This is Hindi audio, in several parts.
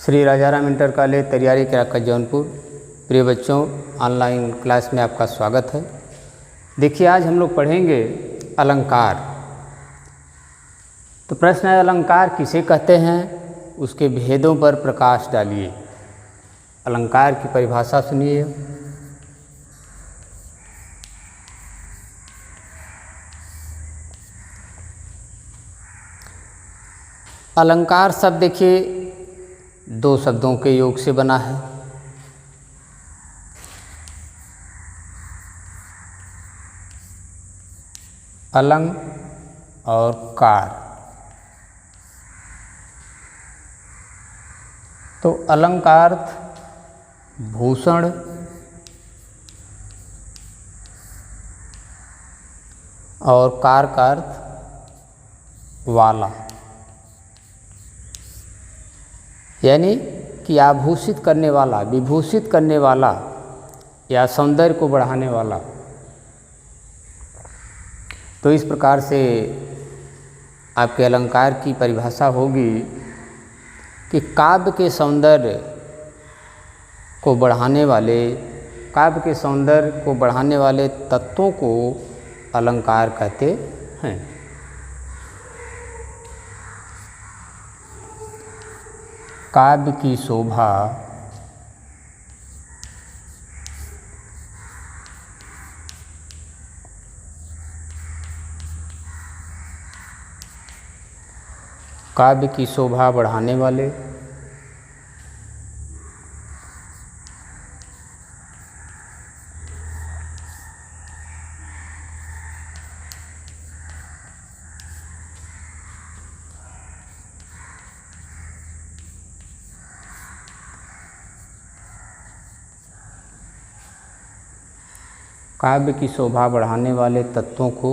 श्री राजाराम इंटर कॉलेज तैयारी केराका जौनपुर। प्रिय बच्चों, ऑनलाइन क्लास में आपका स्वागत है। देखिए, आज हम लोग पढ़ेंगे अलंकार। तो प्रश्न है, अलंकार किसे कहते हैं, उसके भेदों पर प्रकाश डालिए। अलंकार की परिभाषा सुनिए। अलंकार शब्द देखिए दो शब्दों के योग से बना है। अलंग और कार। तो अलंकार भूषण, और कार का अर्थ वाला, यानी कि आभूषित करने वाला, विभूषित करने वाला या सौंदर्य को बढ़ाने वाला। तो इस प्रकार से आपके अलंकार की परिभाषा होगी कि काव्य के सौंदर्य को बढ़ाने वाले, काव्य के सौंदर्य को बढ़ाने वाले तत्वों को अलंकार कहते हैं। काव्य की शोभा काव्य की शोभा बढ़ाने वाले, काव्य की शोभा बढ़ाने वाले तत्वों को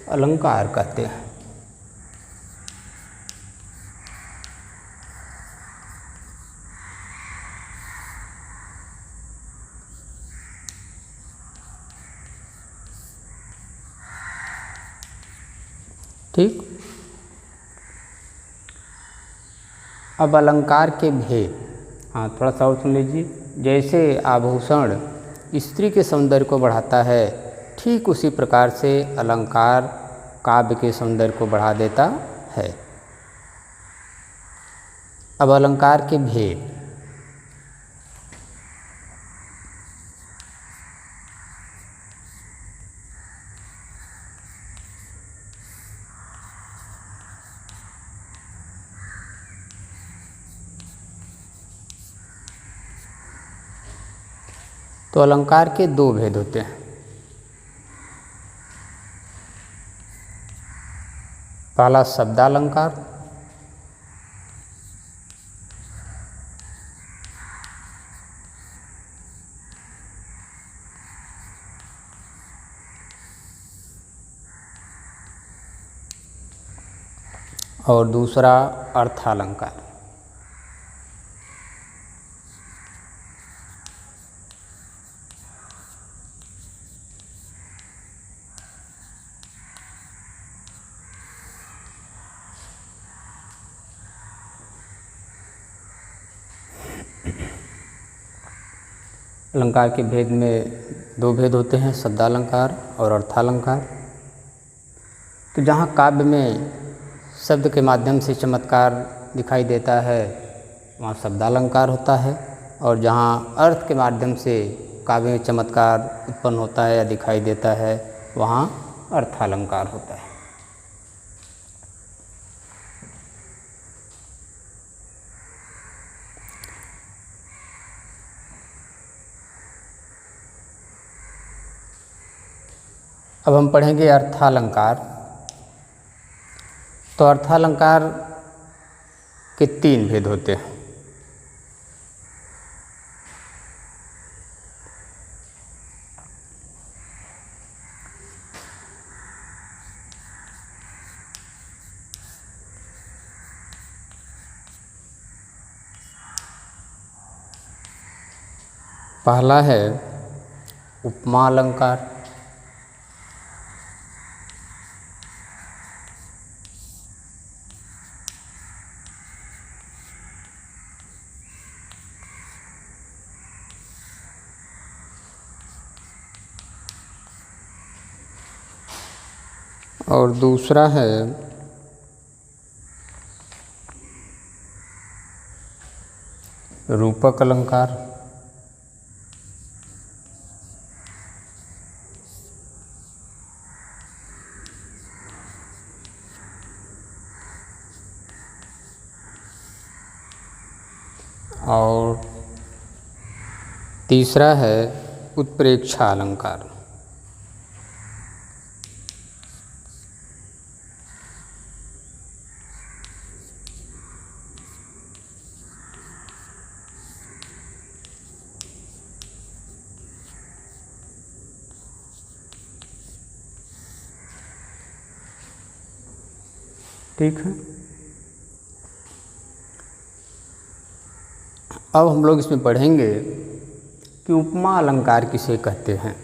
अलंकार कहते हैं। ठीक। अब अलंकार के भेद, हाँ थोड़ा सा और सुन लीजिए। जैसे आभूषण स्त्री के सौंदर्य को बढ़ाता है, ठीक उसी प्रकार से अलंकार काव्य के सौंदर्य को बढ़ा देता है। अब अलंकार के भेद। तो अलंकार के दो भेद होते हैं। पहला शब्दालंकार, और दूसरा अर्थालंकार। अलंकार के भेद में दो भेद होते हैं, शब्दालंकार और अर्थालंकार। तो जहाँ काव्य में शब्द के माध्यम से चमत्कार दिखाई देता है, वहाँ शब्दालंकार होता है, और जहाँ अर्थ के माध्यम से काव्य में चमत्कार उत्पन्न होता है या दिखाई देता है, वहाँ अर्थालंकार होता है। अब हम पढ़ेंगे अर्थालंकार। तो अर्थालंकार के तीन भेद होते हैं। पहला है उपमा अलंकार, और दूसरा है रूपक अलंकार। और तीसरा है उत्प्रेक्षा अलंकार। ठीक है। अब हम लोग इसमें पढ़ेंगे कि उपमा अलंकार किसे कहते हैं।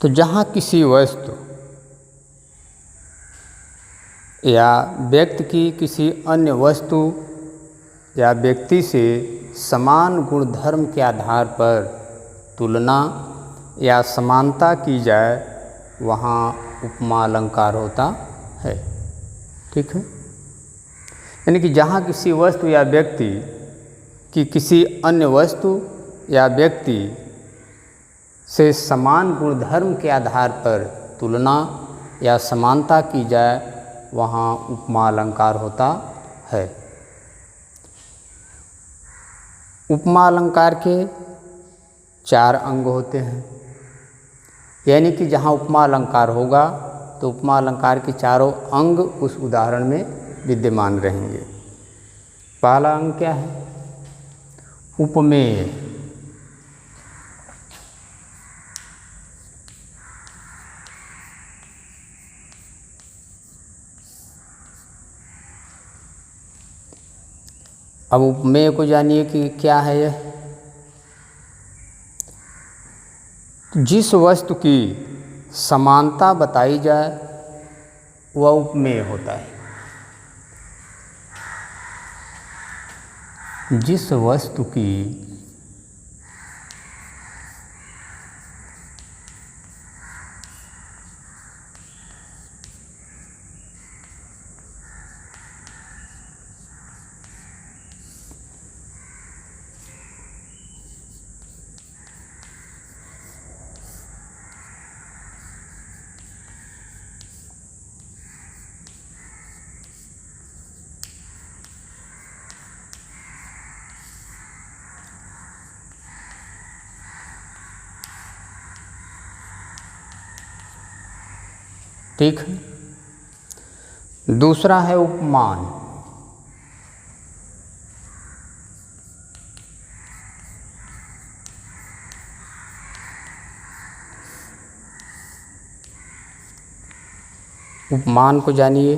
तो जहाँ किसी वस्तु या व्यक्ति की किसी अन्य वस्तु या व्यक्ति से समान गुणधर्म के आधार पर तुलना या समानता की जाए, वहाँ उपमा अलंकार होता है। ठीक है। यानी कि जहाँ किसी वस्तु या व्यक्ति की किसी अन्य वस्तु या व्यक्ति से समान गुणधर्म के आधार पर तुलना या समानता की जाए, वहाँ उपमा अलंकार होता है। उपमा अलंकार के 4 अंग होते हैं। यानी कि जहाँ उपमा अलंकार होगा तो उपमा अलंकार के चारों अंग उस उदाहरण में विद्यमान रहेंगे। पहला अंग क्या है? उपमेय। अब उपमेय को जानिए कि क्या है यह। जिस वस्तु की समानता बताई जाए वह उपमेय होता है। जिस वस्तु की ठीक है। दूसरा है उपमान। उपमान को जानिए,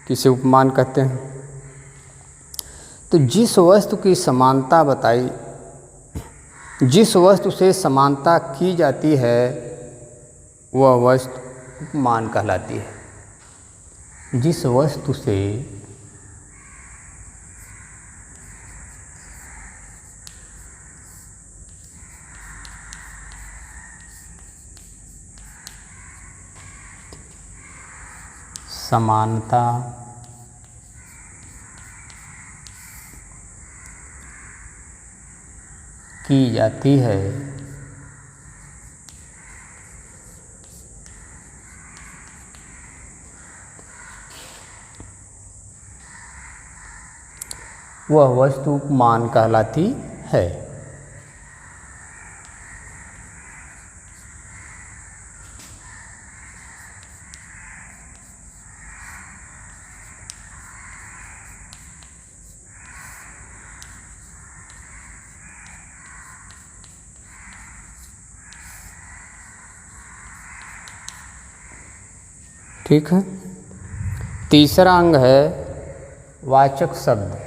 किसे उपमान कहते हैं। तो जिस वस्तु की समानता बताई, जिस वस्तु से समानता की जाती है वह वस्तु उपमान कहलाती है। जिस वस्तु से समानता की जाती है वह वस्तु उपमान कहलाती है। ठीक है। तीसरा अंग है वाचक शब्द।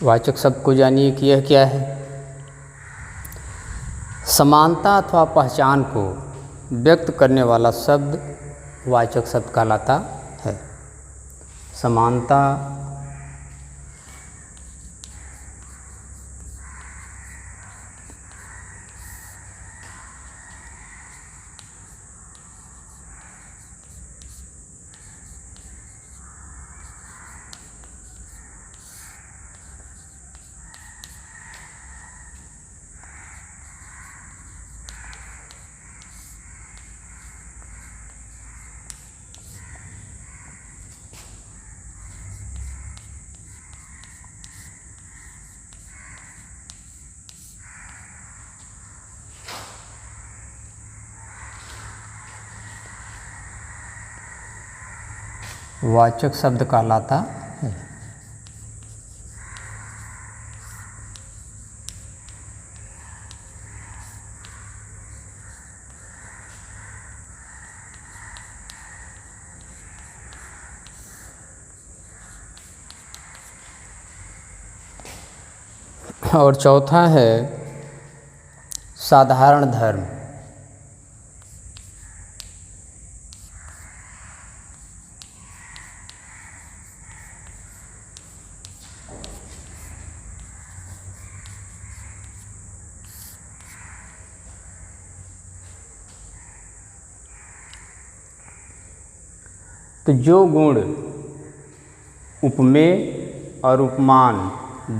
वाचक शब्द को जानिए कि यह क्या है। समानता अथवा पहचान को व्यक्त करने वाला शब्द वाचक शब्द कहलाता है। समानता वाचक शब्द कहलाता है। और चौथा है साधारण धर्म। तो जो गुण उपमेय और उपमान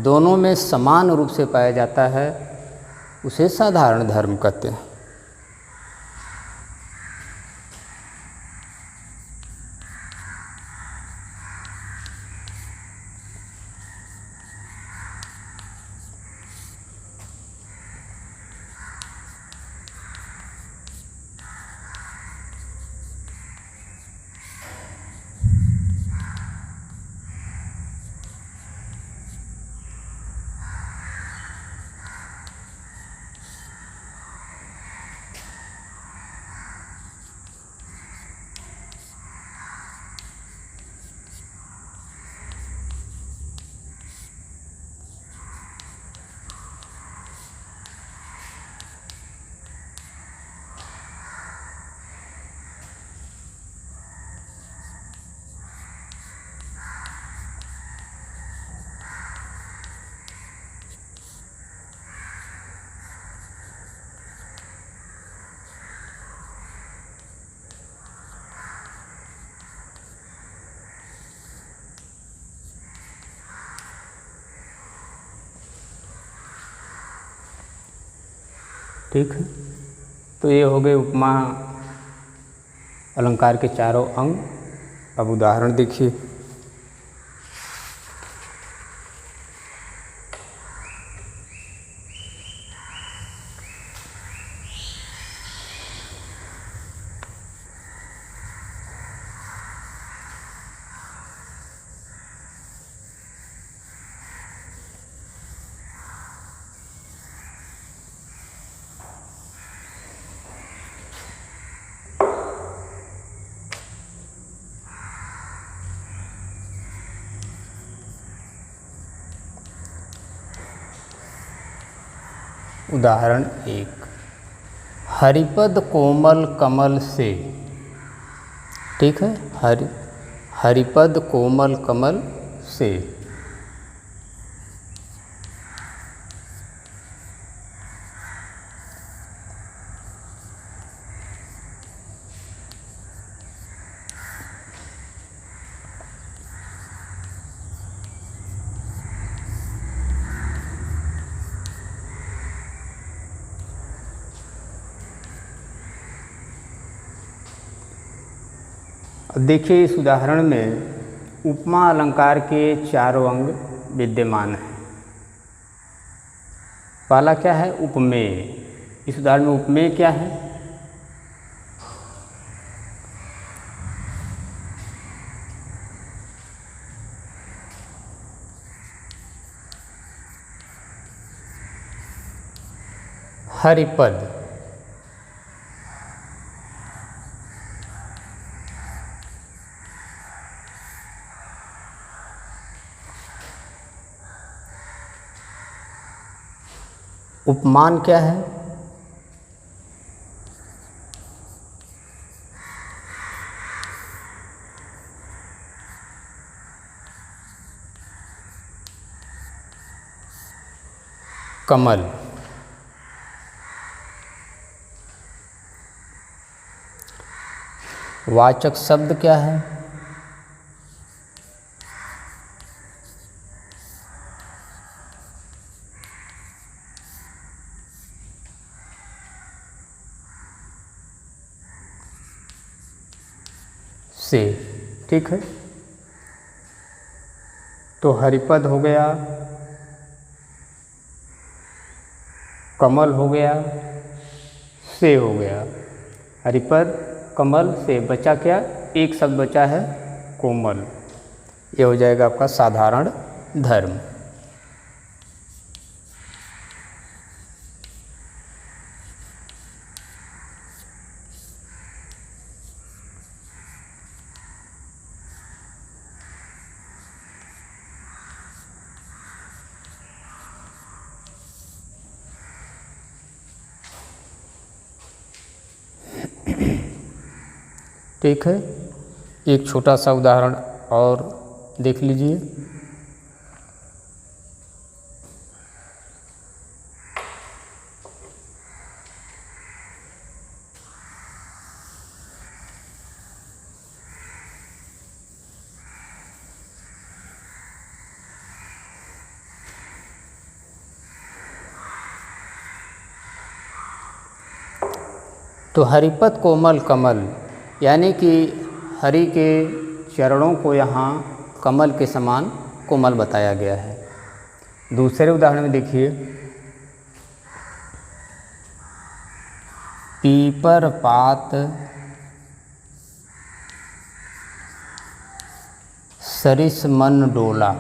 दोनों में समान रूप से पाया जाता है उसे साधारण धर्म कहते हैं। ठीक है। तो ये हो गए उपमा अलंकार के चारों अंग। अब उदाहरण देखिए। उदाहरण 1, हरिपद कोमल कमल से। ठीक है, हरिपद कोमल कमल से। अब देखिए इस उदाहरण में उपमा अलंकार के चारों अंग विद्यमान हैं। पहला क्या है? उपमेय। इस उदाहरण में उपमेय क्या है? हरिपद, उपमान क्या है? कमल। वाचक शब्द क्या है? से। ठीक है, तो हरिपद हो गया, कमल हो गया, से हो गया। हरिपद, कमल, से, बचा क्या? एक शब्द बचा है, कोमल। ये हो जाएगा आपका साधारण धर्म। ठीक है, एक छोटा सा उदाहरण और देख लीजिए। तो हरिपद कोमल कमल, यानी कि हरि के चरणों को यहाँ कमल के समान कोमल बताया गया है। दूसरे उदाहरण में देखिए, पीपर पात सरिस मन डोला।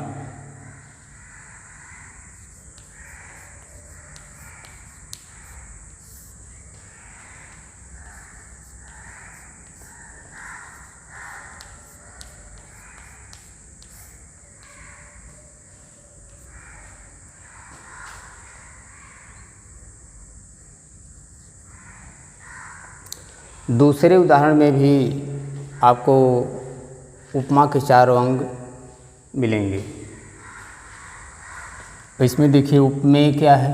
दूसरे उदाहरण में भी आपको उपमा के चारों अंग मिलेंगे। इसमें देखिए उपमेय क्या है?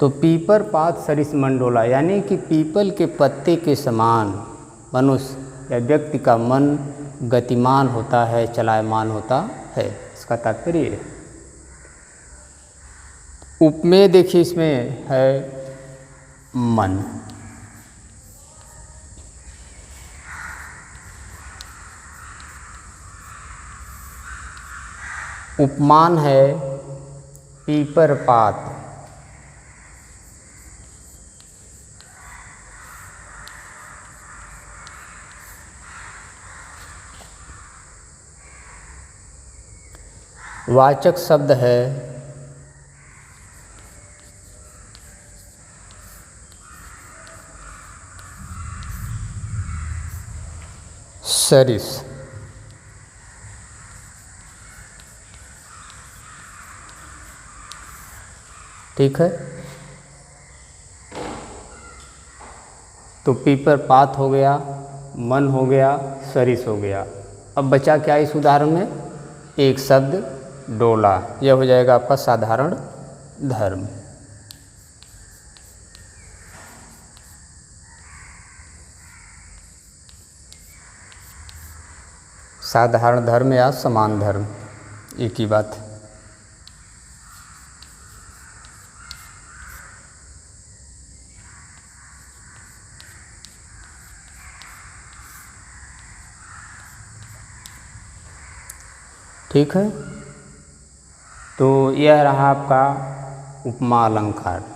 तो पीपर पात सरिस मंडोला, यानी कि पीपल के पत्ते के समान मनुष्य या व्यक्ति का मन गतिमान होता है, चलायमान होता है। इसका तात्पर्य है। उपमेय देखिए इसमें है मन। उपमान है पीपर पात। वाचक शब्द है सरिस। ठीक है, तो पीपर पात हो गया, मन हो गया, सरिस हो गया। अब बचा क्या इस उदाहरण में? एक शब्द डोला। यह हो जाएगा आपका साधारण धर्म। साधारण धर्म या समान धर्म, एक ही बात। ठीक है, तो यह रहा आपका उपमा अलंकार।